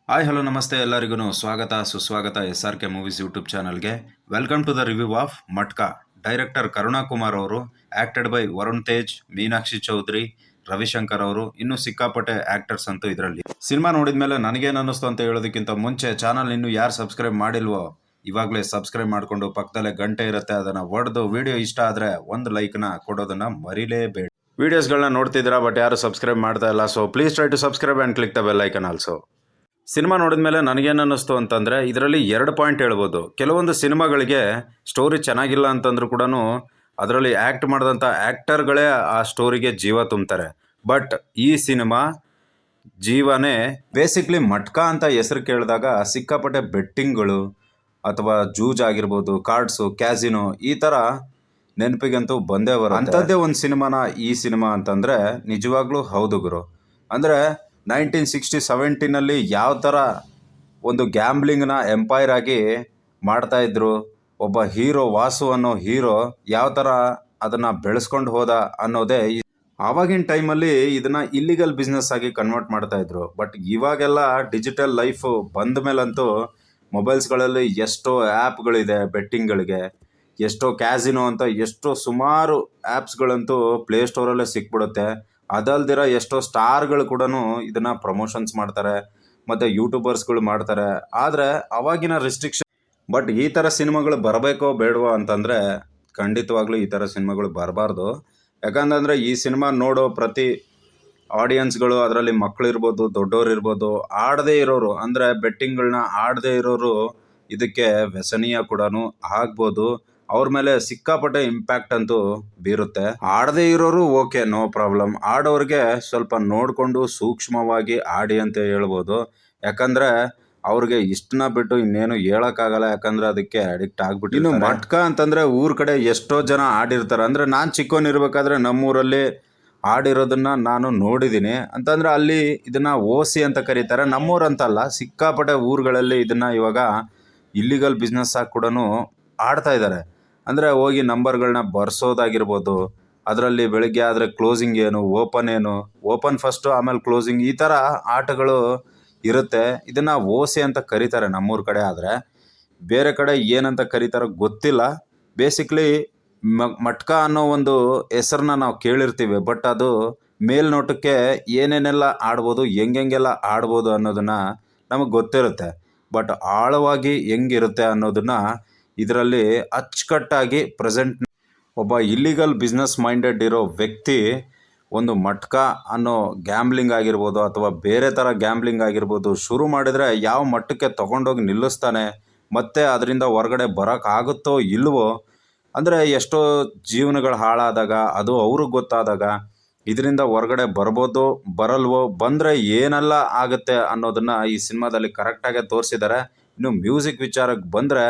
Hi hello ನಮಸ್ತೆ ಎಲ್ಲರಿಗೂ ಸ್ವಾಗತ ಸುಸ್ವಾಗತ SRK ಮೂವೀಸ್ ಯೂಟ್ಯೂಬ್ ಚಾನಲ್ಗೆ. Welcome to the review of Matka. Director Karunakumar ಅವರು, ಆ್ಯಕ್ಟೆಡ್ ಬೈ ವರುಣ್ ತೇಜ್, ಮೀನಾಕ್ಷಿ ಚೌಧರಿ, ರವಿಶಂಕರ್ ಅವರು, ಇನ್ನೂ ಸಿಕ್ಕಾಪಟ್ಟೆ ಆ್ಯಕ್ಟರ್ಸ್ ಅಂತೂ ಇದರಲ್ಲಿ. ಸಿನಿಮಾ ನೋಡಿದ ಮೇಲೆ ನನಗೇನು ಅನ್ನಿಸ್ತು ಅಂತ ಹೇಳೋದಕ್ಕಿಂತ ಮುಂಚೆ ಚಾನಲ್ ಇನ್ನೂ ಯಾರು ಸಬ್ಸ್ಕ್ರೈಬ್ ಮಾಡಿಲ್ವೋ ಇವಾಗಲೇ ಸಬ್ಸ್ಕ್ರೈಬ್ ಮಾಡಿಕೊಂಡು ಪಕ್ಕದಲ್ಲೇ ಗಂಟೆ ಇರುತ್ತೆ, ಅದನ್ನು ಹೊಡೆದು ವಿಡಿಯೋ ಇಷ್ಟ ಆದರೆ ಒಂದು ಲೈಕ್ನ ಕೊಡೋದನ್ನು ಮರಿಲೇಬೇಡಿ. ವೀಡಿಯೋಸ್ಗಳನ್ನ ನೋಡ್ತಿದ್ದೀರಾ ಬಟ್ ಯಾರು ಸಬ್ಸ್ಕ್ರೈಬ್ ಮಾಡ್ತಾ ಇಲ್ಲ, so please try to subscribe and click the bell icon also. Cinema ನೋಡಿದ ಮೇಲೆ ನನಗೇನು ಅನ್ನಿಸ್ತು ಅಂತಂದರೆ, ಇದರಲ್ಲಿ 2 ಪಾಯಿಂಟ್ ಹೇಳ್ಬೋದು. ಕೆಲವೊಂದು ಸಿನಿಮಾಗಳಿಗೆ ಸ್ಟೋರಿ ಚೆನ್ನಾಗಿಲ್ಲ ಅಂತಂದ್ರೂ ಕೂಡ ಅದರಲ್ಲಿ ಆ್ಯಕ್ಟ್ ಮಾಡಿದಂಥ ಆ್ಯಕ್ಟರ್ಗಳೇ ಆ ಸ್ಟೋರಿಗೆ ಜೀವ ತುಂಬ್ತಾರೆ. ಬಟ್ ಈ ಸಿನಿಮಾ ಜೀವನೇ ಬೇಸಿಕ್ಲಿ ಮಟ್ಕಾ ಅಂತ ಹೆಸರು ಕೇಳಿದಾಗ ಸಿಕ್ಕಾಪಟ್ಟೆ ಬೆಟ್ಟಿಂಗ್ಗಳು ಅಥವಾ ಜೂಜ್ ಆಗಿರ್ಬೋದು, ಕಾರ್ಡ್ಸು, ಕ್ಯಾಸಿನೋ ಈ ಥರ ನೆನಪಿಗಂತೂ ಬಂದೇ ಬರುತ್ತೆ. ಅಂಥದ್ದೇ ಒಂದು ಸಿನಿಮಾನ ಈ ಸಿನಿಮಾ ಅಂತಂದರೆ ನಿಜವಾಗ್ಲೂ ಹೌದು ಗುರು. ಅಂದರೆ 1960-70ನಲ್ಲಿ ಯಾವ ಥರ ಒಂದು ಗ್ಯಾಂಬ್ಲಿಂಗ್ನ ಎಂಪೈರ್ ಆಗಿ ಮಾಡ್ತಾಯಿದ್ರು, ಒಬ್ಬ ಹೀರೋ ವಾಸು ಅನ್ನೋ ಹೀರೋ ಯಾವ ಥರ ಅದನ್ನು ಬೆಳೆಸ್ಕೊಂಡು ಹೋದ ಅನ್ನೋದೇ ಆವಾಗಿನ ಟೈಮಲ್ಲಿ ಇದನ್ನು ಇಲ್ಲಿಗಲ್ ಬಿಸ್ನೆಸ್ ಆಗಿ ಕನ್ವರ್ಟ್ ಮಾಡ್ತಾಯಿದ್ರು. ಬಟ್ ಇವಾಗೆಲ್ಲ ಡಿಜಿಟಲ್ ಲೈಫು ಬಂದ ಮೇಲಂತೂ ಮೊಬೈಲ್ಸ್ಗಳಲ್ಲಿ ಎಷ್ಟೋ ಆ್ಯಪ್ಗಳಿದೆ ಬೆಟ್ಟಿಂಗ್ಗಳಿಗೆ, ಎಷ್ಟೋ ಕ್ಯಾಸಿನೋ ಅಂತ ಎಷ್ಟೋ ಸುಮಾರು ಆ್ಯಪ್ಸ್ಗಳಂತೂ ಪ್ಲೇಸ್ಟೋರಲ್ಲೇ ಸಿಕ್ಬಿಡುತ್ತೆ. ಅದಲ್ದಿರ ಎಷ್ಟೋ ಸ್ಟಾರ್ಗಳು ಕೂಡ ಇದನ್ನು ಪ್ರಮೋಷನ್ಸ್ ಮಾಡ್ತಾರೆ ಮತ್ತು ಯೂಟ್ಯೂಬರ್ಸ್ಗಳು ಮಾಡ್ತಾರೆ. ಆದರೆ ಅವಾಗಿನ ರಿಸ್ಟ್ರಿಕ್ಷನ್. ಬಟ್ ಈ ಥರ ಸಿನಿಮಾಗಳು ಬರಬೇಕೋ ಬೇಡವೋ ಅಂತಂದರೆ ಖಂಡಿತವಾಗ್ಲೂ ಈ ಥರ ಸಿನಿಮಾಗಳು ಬರಬಾರ್ದು. ಯಾಕಂತಂದರೆ ಈ ಸಿನಿಮಾ ನೋಡೋ ಪ್ರತಿ ಆಡಿಯನ್ಸ್ಗಳು, ಅದರಲ್ಲಿ ಮಕ್ಕಳಿರ್ಬೋದು, ದೊಡ್ಡೋರು ಇರ್ಬೋದು, ಆಡದೇ ಇರೋರು ಅಂದರೆ ಬೆಟ್ಟಿಂಗ್ಗಳನ್ನ ಆಡದೇ ಇರೋರು ಇದಕ್ಕೆ ವ್ಯಸನೀಯ ಕೂಡ ಆಗ್ಬೋದು. ಅವ್ರ ಮೇಲೆ ಸಿಕ್ಕಾಪಟ್ಟೆ ಇಂಪ್ಯಾಕ್ಟ್ ಅಂತೂ ಬೀರುತ್ತೆ. ಆಡದೇ ಇರೋರು ಓಕೆ, ನೋ ಪ್ರಾಬ್ಲಮ್. ಆಡೋರಿಗೆ ಸ್ವಲ್ಪ ನೋಡಿಕೊಂಡು ಸೂಕ್ಷ್ಮವಾಗಿ ಆಡಿ ಅಂತ ಹೇಳ್ಬೋದು. ಯಾಕಂದರೆ ಅವ್ರಿಗೆ ಇಷ್ಟನ್ನ ಬಿಟ್ಟು ಇನ್ನೇನು ಹೇಳೋಕ್ಕಾಗಲ್ಲ, ಯಾಕಂದರೆ ಅದಕ್ಕೆ ಅಡಿಕ್ಟ್ ಆಗಿಬಿಟ್ಟು. ಇನ್ನು ಮಟ್ಕಾ ಅಂತಂದರೆ ಊರ ಕಡೆ ಎಷ್ಟೋ ಜನ ಆಡಿರ್ತಾರೆ. ಅಂದರೆ ನಾನು ಚಿಕ್ಕವನಿರ್ಬೇಕಾದ್ರೆ ನಮ್ಮೂರಲ್ಲಿ ಆಡಿರೋದನ್ನು ನಾನು ನೋಡಿದ್ದೀನಿ. ಅಂತಂದರೆ ಅಲ್ಲಿ ಇದನ್ನು ಓಸಿ ಅಂತ ಕರೀತಾರೆ. ನಮ್ಮೂರಂತಲ್ಲ, ಸಿಕ್ಕಾಪಟ್ಟೆ ಊರುಗಳಲ್ಲಿ ಇದನ್ನು ಇವಾಗ ಇಲ್ಲಿಗಲ್ ಬಿಸ್ನೆಸ್ ಆಗಿ ಕೂಡ ಆಡ್ತಾ ಇದ್ದಾರೆ. ಅಂದರೆ ಹೋಗಿ ನಂಬರ್ಗಳನ್ನ ಬರ್ಸೋದಾಗಿರ್ಬೋದು, ಅದರಲ್ಲಿ ಬೆಳಗ್ಗೆ ಆದರೆ ಕ್ಲೋಸಿಂಗ್ ಏನು, ಓಪನ್ ಫಸ್ಟು ಆಮೇಲೆ ಕ್ಲೋಸಿಂಗ್, ಈ ಥರ ಆಟಗಳು ಇರುತ್ತೆ. ಇದನ್ನು ಓಸಿ ಅಂತ ಕರೀತಾರೆ ನಮ್ಮೂರ ಕಡೆ. ಆದರೆ ಬೇರೆ ಕಡೆ ಏನಂತ ಕರೀತಾರೋ ಗೊತ್ತಿಲ್ಲ. ಬೇಸಿಕ್ಲಿ ಮಟ್ಕಾ ಅನ್ನೋ ಒಂದು ಹೆಸರನ್ನ ನಾವು ಕೇಳಿರ್ತೀವಿ, ಬಟ್ ಅದು ಮೇಲ್ನೋಟಕ್ಕೆ ಏನೇನೆಲ್ಲ ಆಡ್ಬೋದು, ಹೆಂಗೆಲ್ಲ ಆಡ್ಬೋದು ಅನ್ನೋದನ್ನು ನಮಗೆ ಗೊತ್ತಿರುತ್ತೆ. ಬಟ್ ಆಳವಾಗಿ ಹೆಂಗಿರುತ್ತೆ ಅನ್ನೋದನ್ನು ಇದರಲ್ಲಿ ಅಚ್ಚುಕಟ್ಟಾಗಿ ಪ್ರೆಸೆಂಟ್. ಒಬ್ಬ ಇಲ್ಲಿಗಲ್ ಬಿಸ್ನೆಸ್ ಮೈಂಡೆಡ್ ಇರೋ ವ್ಯಕ್ತಿ ಒಂದು ಮಟ್ಕಾ ಅನ್ನೋ ಗ್ಯಾಂಬ್ಲಿಂಗ್ ಆಗಿರ್ಬೋದು ಅಥವಾ ಬೇರೆ ಥರ ಗ್ಯಾಂಬ್ಲಿಂಗ್ ಆಗಿರ್ಬೋದು ಶುರು ಮಾಡಿದರೆ ಯಾವ ಮಟ್ಟಕ್ಕೆ ತೊಗೊಂಡೋಗಿ ನಿಲ್ಲಿಸ್ತಾನೆ, ಮತ್ತು ಅದರಿಂದ ಹೊರಗಡೆ ಬರೋಕ್ಕಾಗುತ್ತೋ ಇಲ್ವೋ, ಅಂದರೆ ಎಷ್ಟೋ ಜೀವನಗಳು ಹಾಳಾದಾಗ, ಅದು ಅವ್ರಿಗೆ ಗೊತ್ತಾದಾಗ ಇದರಿಂದ ಹೊರಗಡೆ ಬರ್ಬೋದು ಬರಲ್ವೋ, ಬಂದರೆ ಏನೆಲ್ಲ ಆಗುತ್ತೆ ಅನ್ನೋದನ್ನು ಈ ಸಿನಿಮಾದಲ್ಲಿ ಕರೆಕ್ಟಾಗೆ ತೋರಿಸಿದ್ದಾರೆ. ಇನ್ನು ಮ್ಯೂಸಿಕ್ ವಿಚಾರಕ್ಕೆ ಬಂದರೆ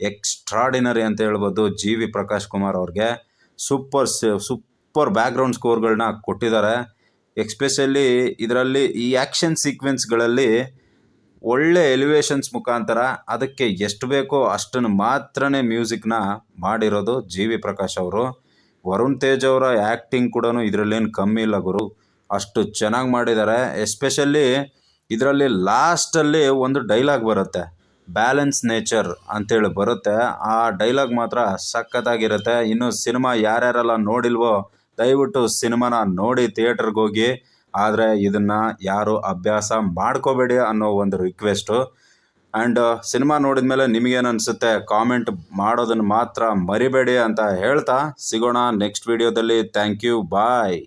ಎಕ್ಸ್ಟ್ರಾಡಿನರಿ ಅಂತ ಹೇಳ್ಬೋದು. GV ಪ್ರಕಾಶ್ ಕುಮಾರ್ ಅವ್ರಿಗೆ ಸೂಪರ್ ಬ್ಯಾಕ್ಗ್ರೌಂಡ್ ಸ್ಕೋರ್ಗಳನ್ನ ಕೊಟ್ಟಿದ್ದಾರೆ. ಎಕ್ಸ್ಪೆಷಲಿ ಇದರಲ್ಲಿ ಈ ಆ್ಯಕ್ಷನ್ ಸೀಕ್ವೆನ್ಸ್ಗಳಲ್ಲಿ ಒಳ್ಳೆ ಎಲಿವೇಶನ್ಸ್ ಮುಖಾಂತರ ಅದಕ್ಕೆ ಎಷ್ಟು ಬೇಕೋ ಅಷ್ಟನ್ನು ಮಾತ್ರನೇ ಮ್ಯೂಸಿಕ್ನ ಮಾಡಿರೋದು GV ಪ್ರಕಾಶ್ ಅವರು. ವರುಣ್ ತೇಜ್ ಅವರ ಆ್ಯಕ್ಟಿಂಗ್ ಕೂಡ ಇದರಲ್ಲೇನು ಕಮ್ಮಿ ಇಲ್ಲ ಗುರು, ಅಷ್ಟು ಚೆನ್ನಾಗಿ ಮಾಡಿದ್ದಾರೆ. ಎಸ್ಪೆಷಲಿ ಇದರಲ್ಲಿ ಲಾಸ್ಟಲ್ಲಿ ಒಂದು ಡೈಲಾಗ್ ಬರುತ್ತೆ, ಬ್ಯಾಲೆನ್ಸ್ ನೇಚರ್ ಅಂತೇಳಿ ಬರುತ್ತೆ. ಆ ಡೈಲಾಗ್ ಮಾತ್ರ ಸಖತ್ತಾಗಿರುತ್ತೆ. ಇನ್ನು ಸಿನಿಮಾ ಯಾರ್ಯಾರೆಲ್ಲ ನೋಡಿಲ್ವೋ ದಯವಿಟ್ಟು ಸಿನಿಮಾನ ನೋಡಿ ಥಿಯೇಟ್ರಿಗೆ ಹೋಗಿ. ಆದರೆ ಇದನ್ನು ಯಾರು ಅಭ್ಯಾಸ ಮಾಡ್ಕೋಬೇಡಿ ಅನ್ನೋ ಒಂದು ರಿಕ್ವೆಸ್ಟು. ಆ್ಯಂಡ್ ಸಿನಿಮಾ ನೋಡಿದ ಮೇಲೆ ನಿಮಗೇನು ಅನಿಸುತ್ತೆ ಕಾಮೆಂಟ್ ಮಾಡೋದನ್ನು ಮಾತ್ರ ಮರಿಬೇಡಿ ಅಂತ ಹೇಳ್ತಾ ಸಿಗೋಣ ನೆಕ್ಸ್ಟ್ ವಿಡಿಯೋದಲ್ಲಿ. Thank you, bye.